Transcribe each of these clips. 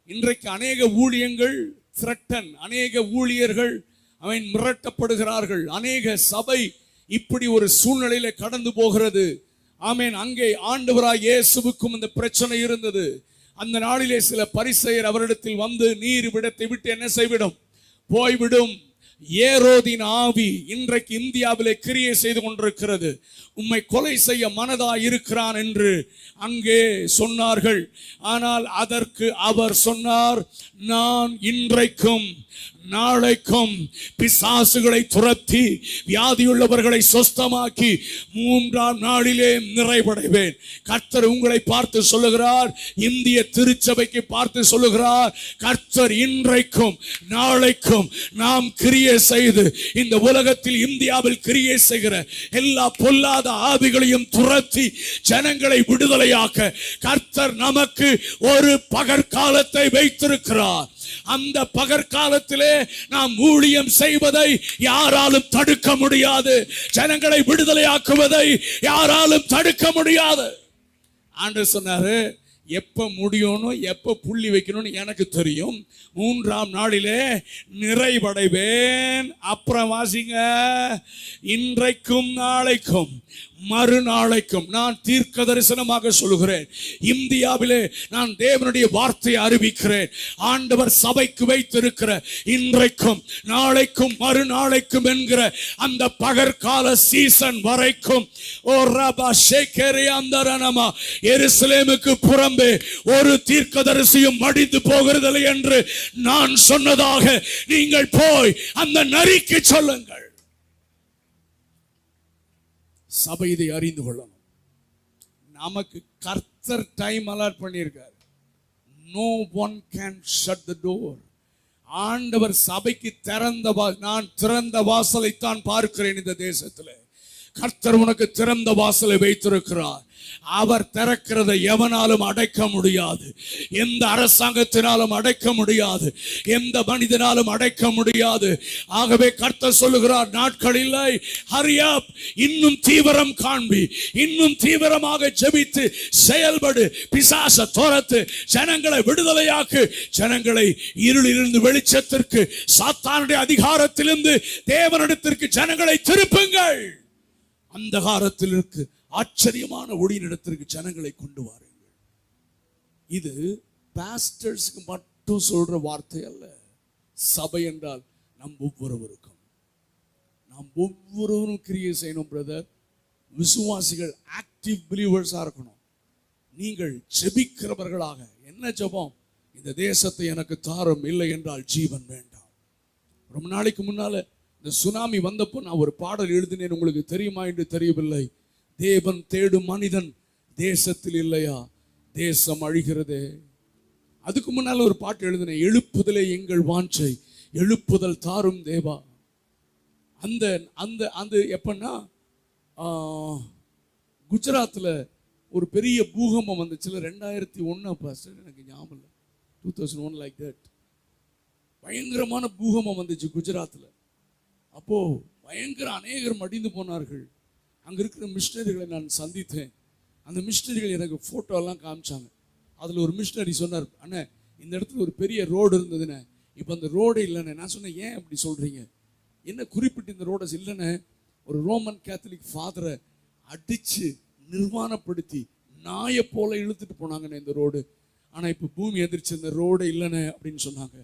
இன்றைக்கு அநேக ஊழியங்கள் அநேக ஊழியர்கள் மிரட்டப்படுகிறார்கள். அநேக சபை இப்படி ஒரு சூழ்நிலையில கடந்து போகிறது. ஆமென். அங்கே ஆண்டவராய் இயேசுவுக்கும் இந்த பிரச்சனை இருந்தது. அந்த நாளிலே சில பரிசேயர் அவரிடத்தில் வந்து, நீர் விடத்தை விட்டு என்ன செய்விடும்? போய்விடும். ஏரோதின் ஆவி இன்றைக்கு இந்தியாவிலே கிரியை செய்து கொண்டிருக்கிறது. உம்மை கொலை செய்ய மனதாய் இருக்கிறான் என்று அங்கே சொன்னார்கள். ஆனால் அதற்கு அவர் சொன்னார், நான் இன்றைக்கும் நாளைக்கும் பிசாசுகளை துரத்தி வியாதியுள்ளவர்களை சொஸ்தமாக்கி 3ஆம் நாளிலே நிறைவடைவேன். கர்த்தர் உங்களை பார்த்து சொல்லுகிறார், இந்திய திருச்சபைக்கு பார்த்து சொல்லுகிறார், கர்த்தர் இன்றைக்கும் நாளைக்கும் நாம் கிரியை செய்து இந்த உலகத்தில் இந்தியாவில் கிரியை செய்கிற எல்லா பொல்லாத ஆவிகளையும் துரத்தி ஜனங்களை விடுதலையாக்க கர்த்தர் நமக்கு ஒரு பகற்காலத்தை வைத்திருக்கிறார். அந்த பகற்காலத்திலே நாம் ஊழியம் செய்வதை யாராலும் தடுக்க முடியாது. ஜனங்களை விடுதலையாக்குவதை யாராலும் தடுக்க முடியாது. ஆண்டவர் சொன்னாரு, எப்ப முடியும்னு எப்ப புள்ளி வைக்கணும்னு எனக்கு தெரியும். 3ஆம் நாளிலே நிறைவடைவேன். அப்புறம் வாசிங்க, இன்றைக்கும் நாளைக்கும் மறுநாளைக்கும் நான் தீர்க்க தரிசனமாக சொல்லுகிறேன். இந்தியாவிலே நான் தேவனுடைய வார்த்தையை அறிவிக்கிறேன். ஆண்டவர் சபைக்கு வைத்திருக்கிற இன்றைக்கும் நாளைக்கும் மறுநாளைக்கும் என்கிற அந்த பகற்கால சீசன் வரைக்கும் எருசலேமுக்கு புறம்பே ஒரு தீர்க்கதரிசியும் மடிந்து போகிறதில்லை என்று நான் சொன்னதாக நீங்கள் போய் அந்த நரிக்கு சொல்லுங்கள். சபை இதை அறிந்து கொள்ளணும். நமக்கு கர்த்தர் டைம் அலாட் பண்ணியிருக்கார். No one can shut the door. ஆண்டவர் சபைக்கு நான் திறந்த வாசலைத்தான் பார்க்கிறேன். இந்த தேசத்தில் கர்த்தர் உனக்கு திறந்த வாசலை வைத்திருக்கிறார். அவர் திறக்கிறதை எவனாலும் அடைக்க முடியாது. எந்த அரசாங்கத்தினாலும் அடைக்க முடியாது. எந்த மனிதனாலும் அடைக்க முடியாது. ஆகவே கர்த்தர் சொல்லுகிறார், நாட்கள் இல்லை, ஹரி அப், இன்னும் தீவிரம் காண்பி, இன்னும் தீவிரமாக ஜெபித்து செயல்படு, பிசாச துரத்து, ஜனங்களை விடுதலையாக்கு, ஜனங்களை இருளிலிருந்து வெளிச்சத்திற்கு, சாத்தானுடைய அதிகாரத்திலிருந்து தேவனிடத்திற்கு ஜனங்களை திருப்புங்கள். அந்தகாரத்தில் இருக்கு ஆச்சரியமான ஒளியினிடத்திற்கு ஜனங்களை கொண்டு வாருங்கள். இது பாஸ்டர்ஸ்க்கு மட்டும் சொல்ற வார்த்தை அல்ல. சபை என்றால் நாம் ஒவ்வொருவருக்கும், நாம் ஒவ்வொருவரும் கிரியை செய்யணும் பிரதர். விசுவாசிகள் ஆக்டிவ் பிலீவர்ஸா இருக்கணும். நீங்கள் ஜெபிக்கிறவர்களாக, என்ன ஜெபம்? இந்த தேசத்தை எனக்கு தாரும், இல்லை என்றால் ஜீவன் வேண்டாம். ரொம்ப நாளைக்கு முன்னால இந்த சுனாமி வந்தப்போ நான் ஒரு பாடல் எழுதினேன். உங்களுக்கு தெரியுமா என்று தெரியவில்லை. தேவன் தேடும் மனிதன் தேசத்தில் இல்லையா, தேசம் அழிகிறதே. அதுக்கு முன்னால ஒரு பாட்டு எழுதினேன், எழுப்புதலே எங்கள் வாஞ்சை, எழுப்புதல் தாரும் தேவா. அந்த அந்த அந்த எப்பன்னா குஜராத்தில் ஒரு பெரிய பூகம்பம் வந்துச்சுல 2001 எனக்கு ஞாபகம் இல்லை, 2001 லைக் தட். பயங்கரமான பூகம்பம் வந்துச்சு குஜராத்தில். அப்போ பயங்கர அநேகர் மடிந்து போனார்கள். அங்கே இருக்கிற மிஷினரிகளை நான் சந்தித்தேன். அந்த மிஷினரிகள் எனக்கு ஃபோட்டோ எல்லாம் காமிச்சாங்க. அதில் ஒரு மிஷினரி சொன்னார், அண்ணே இந்த இடத்துல ஒரு பெரிய ரோடு இருந்ததுண்ணே, இப்போ அந்த ரோடே இல்லைண்ணே. நான் சொன்னேன், ஏன் அப்படி சொல்கிறீங்க? என்ன குறிப்பிட்டு இந்த ரோடை இல்லைண்ணே, ஒரு ரோமன் கேத்தலிக் ஃபாதரை அடித்து நிர்வாணப்படுத்தி நாயை போல இழுத்துட்டு போனாங்கண்ணே இந்த ரோடு. ஆனால் இப்போ பூமி எதிர்த்து இந்த ரோடே இல்லைண்ணே அப்படின்னு சொன்னாங்க.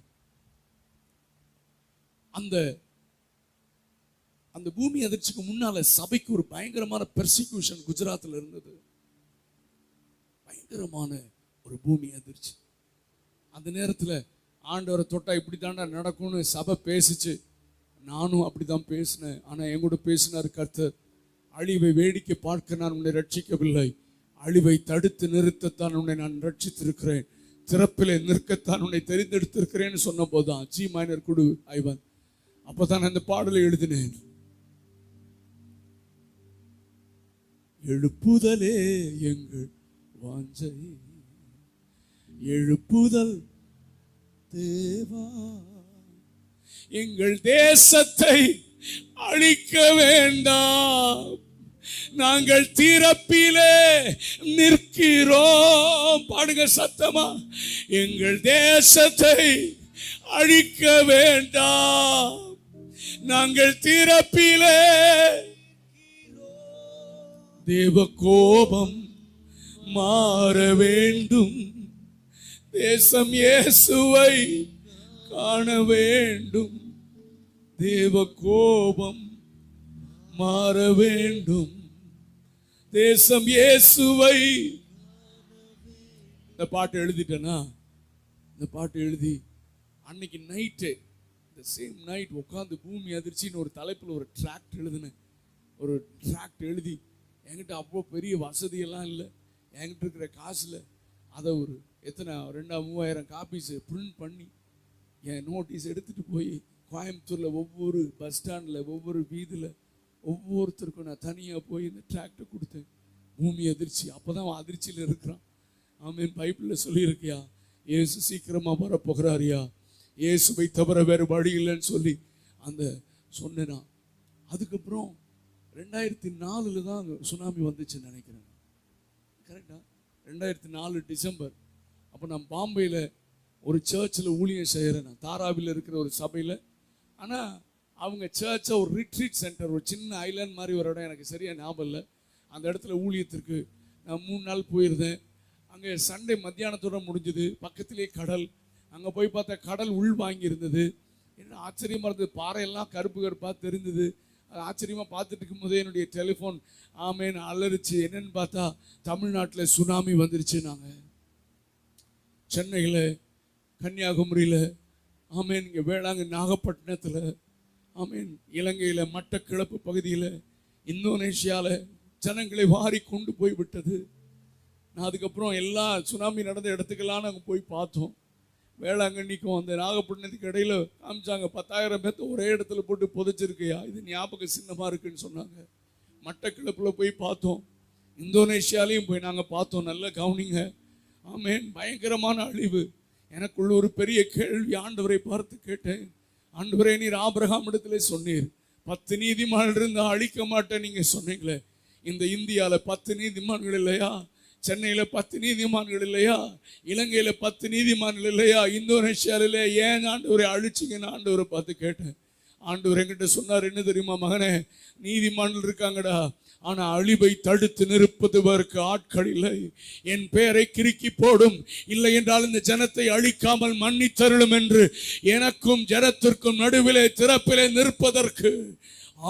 அந்த பூமி அதிர்ச்சிக்கு முன்னால சபைக்கு ஒரு பயங்கரமான பெர்சிக்யூஷன் குஜராத்தில் இருந்தது. பயங்கரமான ஒரு பூமி அதிர்ச்சி. அந்த நேரத்தில் ஆண்டவரை தொட்டா இப்படி தாண்டா நடக்கும்னு சபை பேசிச்சு. நானும் அப்படிதான் பேசினேன். ஆனால் என் கூட பேசினார் கர்த்தர், அழிவை வேடிக்கை பார்க்க நான் உன்னை ரட்சிக்கவில்லை, அழிவை தடுத்து நிறுத்தத்தான் உன்னை நான் ரட்சித்திருக்கிறேன், திறப்பிலே நிற்கத்தான் உன்னை தெரிந்தெடுத்திருக்கிறேன்னு சொன்ன போதுதான் ஜி மைனர் குடு ஐவன். அப்போதான் அந்த பாடலை எழுதினேன். எழுப்புதலே எங்கள் வாஞ்சை, எழுப்புதல் தேவா, எங்கள் தேசத்தை அழிக்க வேண்டாம், நாங்கள் திறப்பிலே நிற்கிறோம். பாடுங்க சத்தமா. எங்கள் தேசத்தை அழிக்க வேண்டாம். நாங்கள் திறப்பிலே. தேவ கோபம் மாற வேண்டும். தேசம் இயேசுவை காண வேண்டும். தேவ கோபம் மாற வேண்டும். தேசம் இயேசுவை. இந்த பாட்டு எழுதிட்டேனா? இந்த பாட்டு எழுதி அன்னைக்கு நைட்டு, இந்த சேம் நைட் உட்காந்து பூமி அதிர்ச்சின்னு ஒரு தலைப்பில் ஒரு ட்ராக்ட் எழுதினேன். ஒரு ட்ராக்ட் எழுதி, என்கிட்ட அவ்வளோ பெரிய வசதியெல்லாம் இல்லை, என்கிட்ட இருக்கிற காசில் அதை ஒரு எத்தனை 2,000-3,000 காப்பீஸ் பிரிண்ட் பண்ணி என் நோட்டீஸ் எடுத்துகிட்டு போய் கோயம்புத்தூரில் ஒவ்வொரு பஸ் ஸ்டாண்டில், ஒவ்வொரு வீதியில், ஒவ்வொருத்தருக்கும் நான் தனியாக போய் இந்த ட்ராக்டை கொடுத்தேன். பூமி அதிர்ச்சி. அப்போ தான் அவன் அதிர்ச்சியில் இருக்கிறான். ஆமீன். பைபிளில் சொல்லியிருக்கியா, இயேசு சீக்கிரமாக வரப்போகிறாரியா, இயேசுவை தவிர வேறு வழி இல்லைன்னு சொல்லி அந்த சொன்னேனா. அதுக்கப்புறம் 2004 தான் சுனாமி வந்துச்சுன்னு நினைக்கிறேன். கரெக்டா? 2004 டிசம்பர். அப்போ நான் பாம்பேயில் ஒரு சர்ச்சில் ஊழியம் செய்கிறேன். நான் தாராவில் இருக்கிற ஒரு சபையில். ஆனால் அவங்க சர்ச்சை ஒரு ரிட்ரீட் சென்டர், ஒரு சின்ன ஐலாண்ட் மாதிரி ஒரு இடம், எனக்கு சரியாக ஞாபகம் இல்லை. அந்த இடத்துல ஊழியத்திற்கு நான் 3 நாள் போயிருந்தேன். அங்கே சண்டே மத்தியானத்தோட முடிஞ்சுது. பக்கத்திலே கடல். அங்கே போய் பார்த்தா கடல் உள் வாங்கி இருந்தது. என்ன ஆச்சரியமாக இருந்தது. பாறையெல்லாம் கருப்பு கருப்பாக தெரிந்தது. அது ஆச்சரியமாக பார்த்துட்டு இருக்கும் போதே என்னுடைய டெலிஃபோன் ஆமேன்னு அலறிச்சு. என்னன்னு பார்த்தா தமிழ்நாட்டில் சுனாமி வந்துருச்சு. நாங்கள் சென்னையில், கன்னியாகுமரியில், ஆமேன், இங்கே வேளாங்கண்ணி, நாகப்பட்டினத்தில், ஆமேன், இலங்கையில், மட்டக்கிழப்பு பகுதியில், இந்தோனேஷியாவில் ஜனங்களை வாரி கொண்டு போய் விட்டது. நான் அதுக்கப்புறம் எல்லா சுனாமி நடந்த இடத்துக்கெல்லாம் நாங்கள் போய் பார்த்தோம். வேளாங்கண்ணிக்கும் அந்த நாகப்பட்டினத்துக்கு இடையில காமிச்சாங்க, 10,000 பேர்த்த ஒரே இடத்துல போட்டு புதைச்சிருக்கையா, இது ஞாபக சின்னமாக இருக்குன்னு சொன்னாங்க. மட்டக்கிழப்பில் போய் பார்த்தோம். இந்தோனேஷியாலையும் போய் நாங்கள் பார்த்தோம். நல்ல கவனிங்க. ஆமேன். பயங்கரமான அழிவு. எனக்குள்ள ஒரு பெரிய கேள்வி ஆண்டவரை பார்த்து கேட்டேன். ஆண்டவரே, நீர் ஆபிரகாம் இடத்துல சொன்னீர் 10 நீதிமான்கள் இருந்தால் அழிக்க மாட்டேன் நீங்கள் சொன்னீங்களே. இந்த இந்தியாவில் 10 நீதிமான்கள் இல்லையா? சென்னையில் 10 நீதிமான்கள் இல்லையா? இலங்கையில் 10 நீதிமான்கள் இல்லையா? இந்தோனேஷியாவில் ஏன் ஆண்டவரை அழிச்சிங்கன்னு ஆண்டவரை பார்த்து கேட்டேன். ஆண்டவர் என்கிட்ட சொன்னார், என்ன தெரியுமா மகனே, நீதிமான்கள் இருக்காங்கடா, ஆனால் அழிவை தடுத்து நிற்பதுவதற்கு ஆட்கள் இல்லை. என் பெயரை கிறுக்கி போடும், இல்லை என்றால் இந்த ஜனத்தை அழிக்காமல் மன்னித்தருளும் என்று எனக்கும் ஜனத்திற்கும் நடுவிலே திறப்பிலே நிற்பதற்கு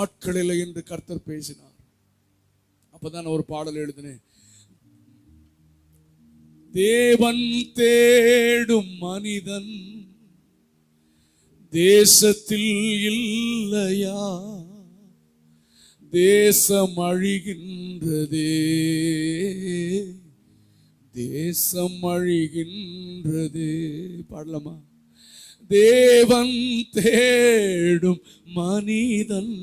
ஆட்கள் இல்லை என்று கர்த்தர் பேசினார். அப்பதான் ஒரு பாடல் எழுதினேன். தேவன் தேடும் மனிதன் தேசத்தில் இல்லையா? தேசம் அழிகின்றதே, தேசம் அழிகின்றதே. பாடலாமா? தேவன் தேடும் மனிதன்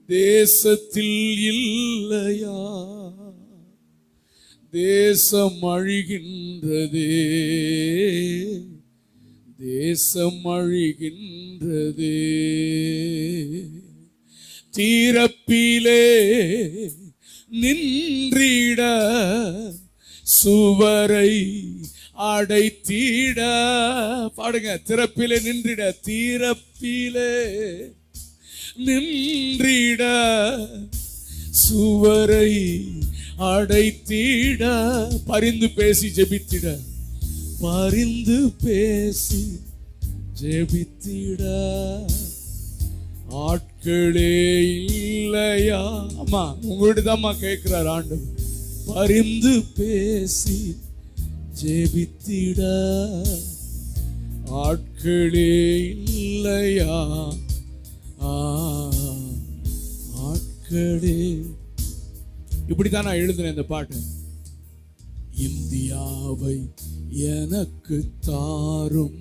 தேசத்தில் இல்லையா? தேசம் அழிகின்றதே, தேசம் அழிகின்றதே. தீரப்பிலே நின்றிட சுவரை அடைத்திட. பாடுங்க. திறப்பிலே நின்றிட, தீரப்பிலே நின்றிட சுவரை அடைத்திட. பரிந்து பேசி ஜெபித்திட, பரிந்து பேசி ஜெபித்திட ஆட்களே இல்லையா? அம்மா உங்கள்கிட்ட தான்மா கேட்கிறார் ஆண்டவர். பரிந்து பேசி ஜெபித்திட ஆட்களே இல்லையா? ஆட்களே. இப்படித்தான் நான் எழுதினேன் இந்த பாட்டு. இந்தியாவை எனக்கு தாரும்,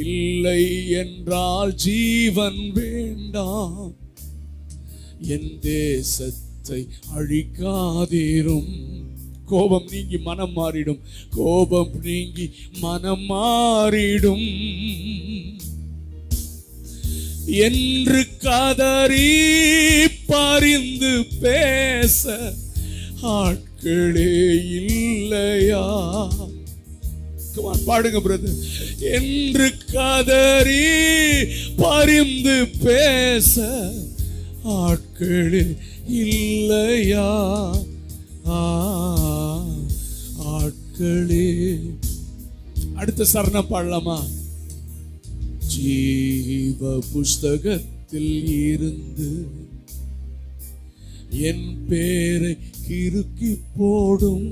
இல்லை என்றால் ஜீவன் வேண்டாம். என் தேசத்தை அழிக்காதீரும். கோபம் நீங்கி மனம் மாறிடும், கோபம் நீங்கி மனம் மாறிடும். என்று கதறி பரிந்து பேச ஆட்களே இல்லையா? பாடுங்க பிரதர். என்று கதறி பரிந்து பேச ஆட்களே இல்லையா? ஆட்களே. அடுத்த சரணம் பாடலாமா? ஜீவ புஸ்தகத்தில் இருந்து என் பேரை கிறுக்கி போடும்,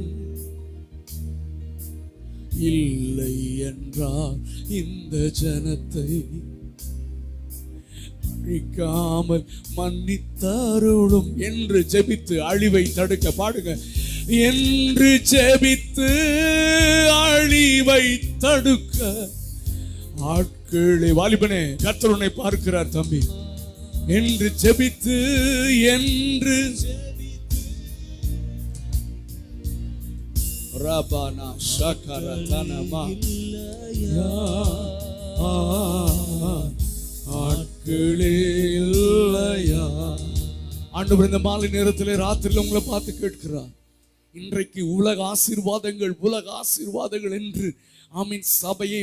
இல்லை என்றால் இந்த ஜனத்தை அழிக்காமல் மன்னித்தருளும் என்று ஜெபித்து அழிவை தடுக்க. பாடுங்க. என்று ஜெபித்து அழிவை தடுக்க ஆட்களே. வாலிபனே, கர்த்தர் உன்னை பார்க்கிறார் தம்பி. என்று ஜெபித்து என்று ரபானா ஷகரதனமா ஆட்களே இல்லையா? ஆண்டவர் இந்த மாலை நேரத்திலே ராத்திரியில் உங்களை பார்த்து கேட்கிறார். இன்றைக்கு உலக ஆசீர்வாதங்கள் என்று ஆமீன் சபையை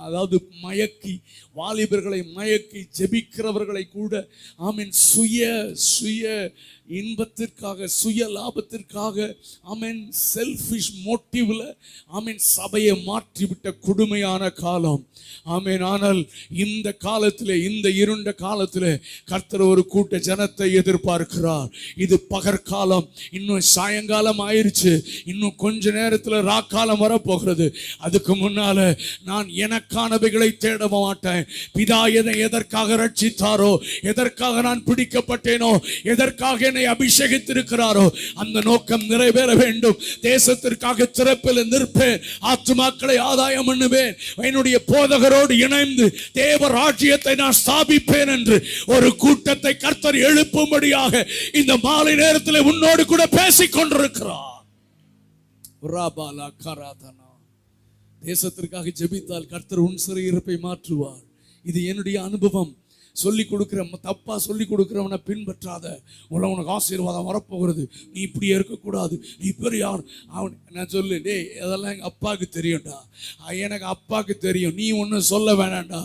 அதாவது மயக்கி, வாலிபர்களை மயக்கி, ஜெபிக்கிறவர்களை கூட ஆமீன் சுய இன்பத்திற்காக, சுய லாபத்திற்காக, ஆமீன் செல்ஃபிஷ் மோட்டிவ்ல ஆமீன் சபையை மாற்றிவிட்ட கொடுமையான காலம். ஆமீன். ஆனால் இந்த காலத்திலே, இந்த இருண்ட காலத்திலே கர்த்தர் ஒரு கூட்ட ஜனத்தை எதிர்பார்க்கிறார். இது பகற்காலம், இன்னும் சாயங்காலம் ஆயிருச்சு, இன்னும் கொஞ்ச நேரத்தில் ராக்காலம் வரப்போகிறது. அதுக்கு முன்னால நான் எனக்கானவைகளை தேட மாட்டேன். பிதா என்னை எதற்காக ரட்சித்தாரோ, எதற்காக நான் பிடிக்கப்பட்டேனோ, எதற்காக என்னை அபிஷேகித்திருக்கிறாரோ அந்த நோக்கம் நிறைவேற வேண்டும். தேசத்திற்காக திறப்பில் நிற்பேன், ஆத்துமாக்களை ஆதாயம் பண்ணுவேன், என்னுடைய போதகரோடு இணைந்து தேவ ராஜ்யத்தை நான் ஸ்தாபிப்பேன் என்று ஒரு கூட்டத்தை கர்த்தர் எழுப்பும்படியாக இந்த மாலை நேரத்தில் உன்னோடு கூட பேசிக் கொண்டிருக்கிறார். தேசத்திற்காக ஜெபித்தால் கர்த்தர் உன் சிறையிருப்பை மாற்றுவார். இது என்னுடைய அனுபவம். சொல்லி கொடுக்கிற தப்பா சொல்லி கொடுக்கிறவனை பின்பற்றாத. உனக்கு ஆசீர்வாதம் வரப்போகிறது, நீ இப்படியே இருக்கக்கூடாது, நீ பெரிய அவன். நான் சொல்லு, டே அதெல்லாம் எங்கள் அப்பாவுக்கு தெரியும்டா, எனக்கு அப்பாவுக்கு தெரியும், நீ ஒன்றும் சொல்ல வேணாண்டா.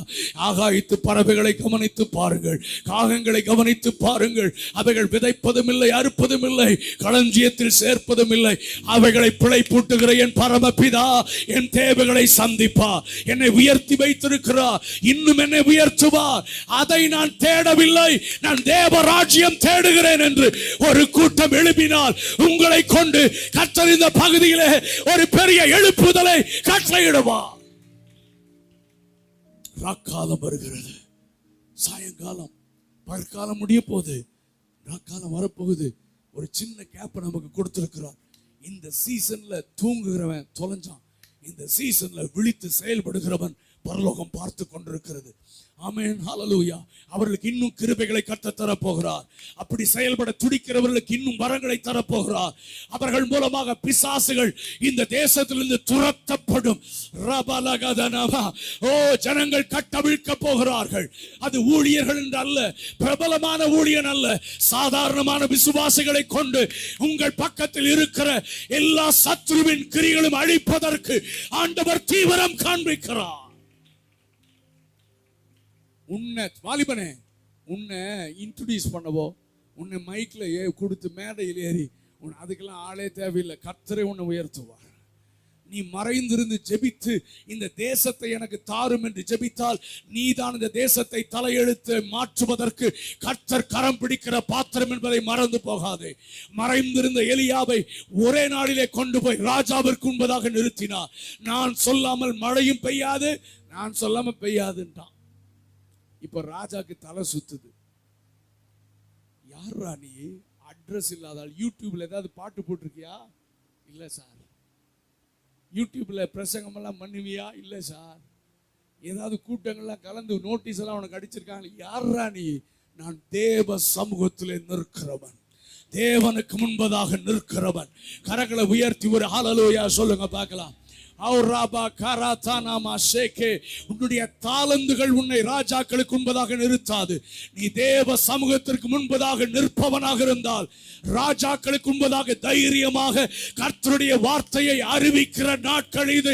ஆகாயத்து பறவைகளை கவனித்து பாருங்கள், காகங்களை கவனித்து பாருங்கள். அவைகள் விதைப்பதும் இல்லை, அறுப்பதும் இல்லை, களஞ்சியத்தில் சேர்ப்பதும் இல்லை. அவைகளை பிழைப்பூட்டுகிற என் பரமபிதா என் தேவைகளை சந்திப்பார். என்னை உயர்த்தி வைத்திருக்கிறார், இன்னும் என்னை உயர்த்துவார். அதை நான் தேடவில்லை, நான் தேவ ராஜ்யம் தேடுகிறேன் என்று ஒரு கூட்டம் எழுப்பினால் உங்களை கொண்டு கர்த்தர் இந்த பகுதியிலே ஒரு பெரிய எழுப்புதலை கட்டளையிடுவார். ராக்காலம் வருகிறது, சாயங்காலம், பகற்காலம் முடிய போகுது, ராக்காலம் வரப்போகுது. ஒரு சின்ன கேப் நமக்கு கொடுத்திருக்கிறார். இந்த சீசன்ல தூங்குகிறவன் தொலைஞ்சான், இந்த சீசன்ல விழித்து செயல்படுகிறவன் பரலோகம் பார்த்து கொண்டிருக்கிறது. ஆமென், ஹல்லேலூயா. அவர்களுக்கு இன்னும் கிருபைகளை கர்த்தர் தரப்போகிறார். அப்படி செயல்பட துடிக்கிறவர்களுக்கு இன்னும் வரங்களை தரப்போகிறார். அவர்கள் மூலமாக பிசாசுகள் இந்த தேசத்திலிருந்து துரத்தப்படும். ஓ, ஜனங்கள் கட்டவிழ்க்க போகிறார்கள். அது ஊழியர்கள் என்று அல்ல, பிரபலமான ஊழியன் அல்ல, சாதாரணமான விசுவாசிகளை கொண்டு உங்கள் பக்கத்தில் இருக்கிற எல்லா சத்ருவின் கிரிகளும் அழிப்பதற்கு ஆண்டவர் தீவிரம் காண்பிக்கிறார். உன்னை வாலிபனே, உன்னை இன்ட்ரோடியூஸ் பண்ணவோ, உன்னை மைக்ல கொடுத்து மேடையில் ஏறி அதுக்கெல்லாம் ஆளே தேவையில்லை. கர்த்தரை உன்னை உயர்த்துவார். நீ மறைந்திருந்து ஜெபித்து இந்த தேசத்தை எனக்கு தாரும் என்று ஜெபித்தால் நீதான் இந்த தேசத்தை தலையெழுத்து மாற்றுவதற்கு கர்த்தர் கரம் பிடிக்கிற பாத்திரம் என்பதை மறந்து போகாதே. மறைந்திருந்த எலியாவை ஒரே நாளிலே கொண்டு போய் ராஜாவிற்கு முன்பதாக நிறுத்தினார். நான் சொல்லாமல் மழையும் பெய்யாது, நான் சொல்லாம பெய்யாதுன்றான். இப்ப ராஜாக்கு தலை சுத்துது. யாரா நீ? அட்ரஸ் இல்லாதால். யூடியூப்ல ஏதாவது பாட்டு போட்டிருக்கியா? இல்ல சார். யூடியூப்ல பிரசங்கம் எல்லாம் பண்ணுவியா? இல்ல சார். ஏதாவது கூட்டங்கள்லாம் கலந்து நோட்டீஸ் எல்லாம் உனக்கு அடிச்சிருக்காங்க? யாரா நீ? நான் தேவ சமூகத்திலே நிற்கிறவன், தேவனுக்கு முன்பதாக நிற்கிறவன். கரங்களை உயர்த்தி ஒரு ஹல்லேலூயா சொல்லுங்க பார்க்கலாம். உன்னுடைய தாளந்துகள் உன்னை ராஜாக்களுக்கு முன்பதாக நிறுத்தாது. நீ தேவ சமூகத்திற்கு முன்பதாக நிற்பவனாக இருந்தால் ராஜாக்களுக்கு முன்பதாக தைரியமாக கர்த்தருடைய வார்த்தையை அறிவிக்கிற நாட்கள் இது.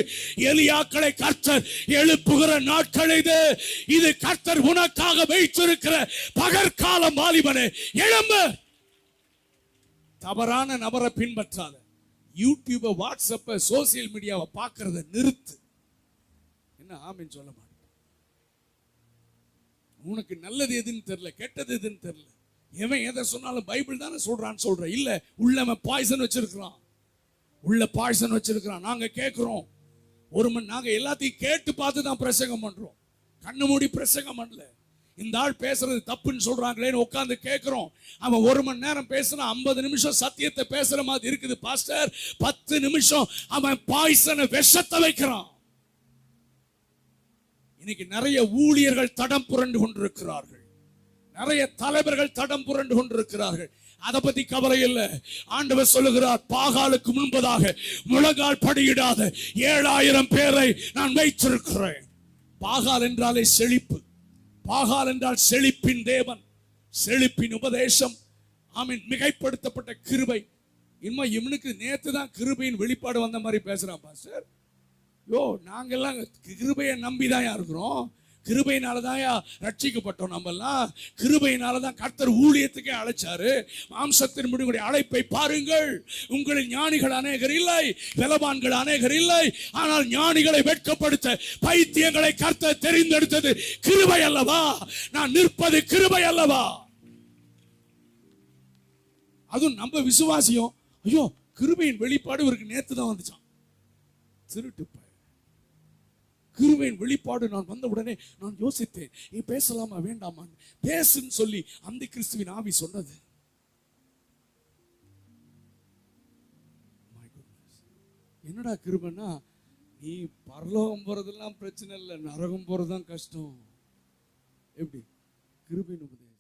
எலியாக்களை கர்த்தர் எழுப்புகிற நாட்கள் இது. இது கர்த்தர் உனக்காக வைத்திருக்கிற பகற்காலம். வாலிபனே எழும்பு. தவறான நபரை பின்பற்றாத. யூடியூப, வாட்ஸ்அப்ப, சோசியல் மீடியாவை பார்க்கறத நிறுத்து. என்ன ஆமென் சொல்ல மாட்டேன். உனக்கு நல்லது எதுன்னு தெரியல, கெட்டது எதுன்னு தெரியல. எவன் எதை சொன்னாலும் பைபிள் தானே சொல்றான்னு சொல்ற. இல்ல, உள்ள பாய்சன் வச்சிருக்கிறான். உள்ள பாய்சன் வச்சிருக்கிறான். நாங்க கேட்கிறோம். நாங்க எல்லாத்தையும் கேட்டு பார்த்து தான் பிரசங்கம் பண்றோம். கண்ணு மூடி பிரசங்கம் பண்ணல. இந்த ஆள் பேசுறது தப்புன்னு சொல்றாங்களேன்னு உட்கார்ந்து கேட்கிறோம். அவன் 1 மணி நேரம் பேசுனா 50 நிமிஷம் சத்தியத்தை பேசுற மாதிரி இருக்குது பாஸ்டர். 10 நிமிஷம் அவன் பாய்சனை, விஷத்தை வைக்கிறான். இன்னைக்கு நிறைய ஊழியர்கள் தடம் புரண்டு கொண்டிருக்கிறார்கள். நிறைய தலைவர்கள் தடம் புரண்டு கொண்டிருக்கிறார்கள். அதை பத்தி கவலை இல்லை. ஆண்டவர் சொல்லுகிறார், பாகாலுக்கு முன்பதாக முழங்கால் படியிடாத 7000 பேரை நான் வைத்திருக்கிறேன். பாகால் என்றாலே செழிப்பு. பாகால் என்றால் செழிப்பின் தேவன், செழிப்பின் உபதேசம். ஆமீன். மிகைப்படுத்தப்பட்ட கிருபை. இன்னும் இவனுக்கு நேத்து தான் கிருபையின் வெளிப்பாடு வந்த மாதிரி பேசுறான் பாஸ்டர். நாங்கெல்லாம் கிருபையை நம்பிதான் இருக்கிறோம். கிருபையினாலதான் ரட்சிக்கப்பட்டோம். நம்ம எல்லாம் கிருபையினாலதான் கர்த்தர் ஊழியத்துக்கே அழைச்சாரு. மாம்சத்தின் முடிவுடைய அழைப்பை பாருங்கள். உங்களில் ஞானிகள் அநேகர் இல்லை, பலவான்கள் அநேகர் இல்லை. ஆனால் ஞானிகளை வெட்கப்படுத்த பைத்தியங்களை கர்த்தர் தெரிந்தெடுத்தது கிருபை அல்லவா? நான் நிற்பது கிருபை அல்லவா? அதுவும் நம்ம விசுவாசியம். ஐயோ, கிருபையின் வெளிப்பாடு இவருக்கு நேத்து தான் வந்துச்சான். திருட்டு கிருபையின் வெளிப்பாடு நான் வந்த உடனே நான் யோசித்தேன், நீ பேசலாமா வேண்டாமா? பேசுன்னு சொல்லி அந்த கிறிஸ்துவின் ஆவி சொன்னது. என்னடா கிருபைன்னா, நீ பரலோகம் போறதெல்லாம் பிரச்சனை இல்லை, நரகம் போறதுதான் கஷ்டம். எப்படி? கிருபையின் உபதேசம்.